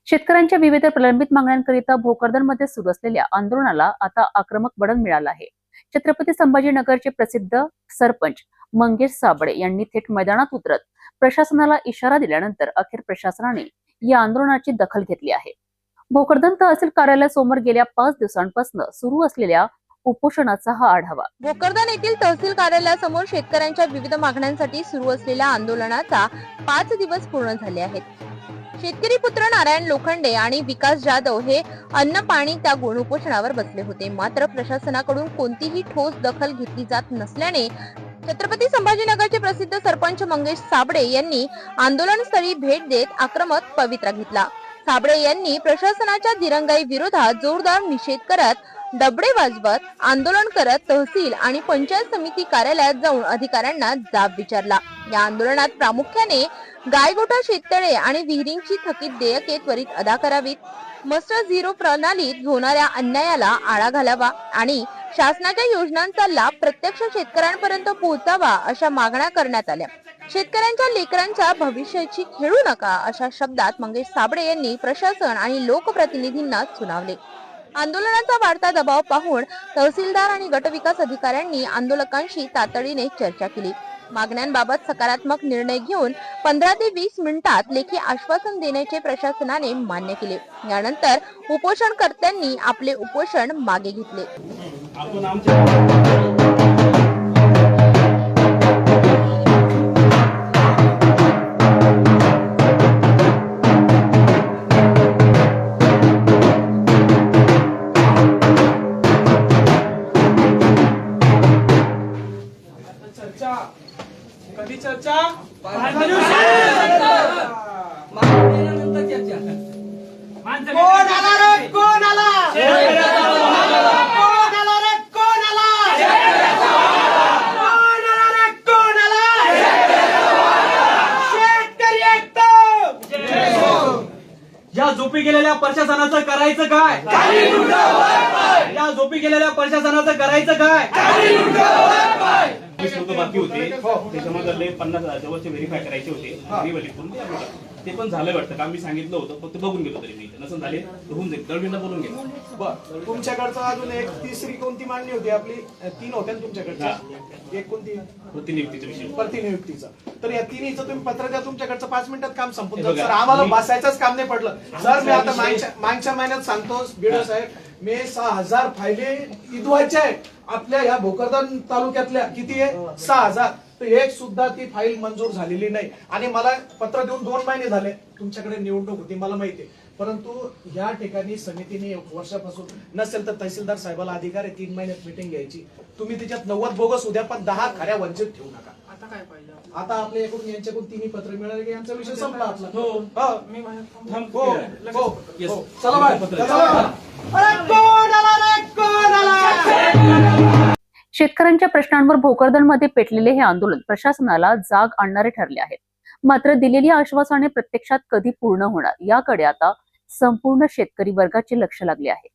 शेतकऱ्यांच्या विविध प्रलंबित मागण्यांकरिता भोकरदनमध्ये सुरू असलेल्या आंदोलनाला आता आक्रमक वळण मिळालं आहे। छत्रपती संभाजीनगरचे प्रसिद्ध सरपंच मंगेश साबळे यांनी थेट मैदानात उतरत प्रशासनाला इशारा दिल्यानंतर अखेर प्रशासनाने या आंदोलनाची दखल घेतली आहे। भोकरदन तहसील कार्यालयासमोर गेल्या 5 दिवसांपासून सुरू असलेल्या उपोषणाचा हा आढावा। भोकरदन येथील तहसील कार्यालयासमोर शेतकऱ्यांच्या विविध मागण्यांसाठी सुरू असलेल्या आंदोलनाचा 5 दिवस पूर्ण झाले आहेत। शेतकरी पुत्र नारायण लोखंडे आणि विकास जाधव हे अन्न पाणी त्यागून उपोषणावर बसले होते। मात्र प्रशासनाकडून कोणतीही ठोस दखल घेतली जात नसल्याने छत्रपती संभाजीनगरचे प्रसिद्ध सरपंच मंगेश साबळे यांनी आंदोलनस्थळी भेट देत आक्रमक पवित्रा घेतला। साबळे यांनी प्रशासनाच्या दिरंगाई विरोधात जोरदार निषेध करत डबडे वाजवत आंदोलन करत तहसील आणि पंचायत समिती कार्यालयात जाऊन अधिकाऱ्यांना जाब विचारला। या आंदोलनात प्रामुख्याने गायगोठा शेततळे आणि विहिरींची थकीत देयके त्वरित अदा करावीत, मस्टर झिरो प्रणालीत होणाऱ्या अन्यायाला आळा घालावा आणि शासनाच्या योजनांचा लाभ प्रत्यक्ष शेतकऱ्यांपर्यंत पोहोचावा अशा मागण्या करण्यात आल्या। शेतकऱ्यांच्या लेकरांच्या भविष्याची खेळू नका अशा शब्दात मंगेश साबळे यांनी प्रशासन आणि लोकप्रतिनिधींना सुनावले। आंदोलनाचा वाढता दबाव पाहून तहसीलदार आणि गटविकास अधिकाऱ्यांनी आंदोलकांशी तातडीने चर्चा केली। मागण्यांबाबत सकारात्मक निर्णय घेऊन 15 ते 20 मिनिटात लेखी आश्वासन देण्याचे प्रशासनाने मान्य केले। यानंतर उपोषणकर्त्यांनी आपले उपोषण मागे घेतले। कधी चर्चा कोण आला शेतकरी या झोपी गेलेल्या प्रशासनाचं करायचं काय? या झोपी गेलेल्या प्रशासनाचं करायचं काय? बाकी होते त्याच्यामध्ये 50,000 जवळचे व्हेरीफाय करायचे होते। ते पण झालं वाटतं काम मी सांगितलं होतं, फक्त बघून गेलो तरी मी नसून झाले होऊन जाईल दळवींना बोलून गेलो। बरं, तुमच्याकडचं अजून एक तिसरी कोणती मागणी होती? आपली 3 होत्या तुमच्याकडच्या, एक कोणती? प्रतिनियुक्तीचा विषय, प्रतिनियुक्तीचा। तर या तिन्हीचं तुम्ही पत्र द्या, तुमच्याकडचं 5 मिनिटात काम संपून जाईल सर। आम्हाला बसायचंच काम नाही पडलं सर। मी आता मागच्या महिन्यात सांगतो बीडीओ साहेब, मी 6,000 फायले इदवायच्या आहेत आपल्या ह्या भोकरदन तालुक्यातल्या। किती आहे? 6,000। तर एक सुद्धा ती फाईल मंजूर झालेली नाही आणि मला पत्र देऊन 2 महिने झाले। तुमच्याकडे निवडणूक होती मला माहिती आहे, परंतु या ठिकाणी समितीने 1 वर्षापासून नसेल तर तहसीलदार साहेबाला अधिकार आहे 3 महिन्यात मीटिंग घ्यायची। तुम्ही त्याच्यात 90 बोगस उद्या पण 10 खऱ्या वंचित ठेवू नका। आता काय पाहिजे? आता आपल्याकडून यांच्याकडून 3 पत्र मिळाले की यांचा विषय संपला आपला। चला बाय, शेतकऱ्यांच्या प्रश्नांवर भोकरदनमध्ये पेटलेले हे आंदोलन प्रशासनाला जाग आणणारे ठरले आहे। मात्र दिलेली आश्वासने प्रत्यक्षात कधी पूर्ण होणार याकडे आता संपूर्ण शेतकरी वर्गाचे लक्ष लागले आहे।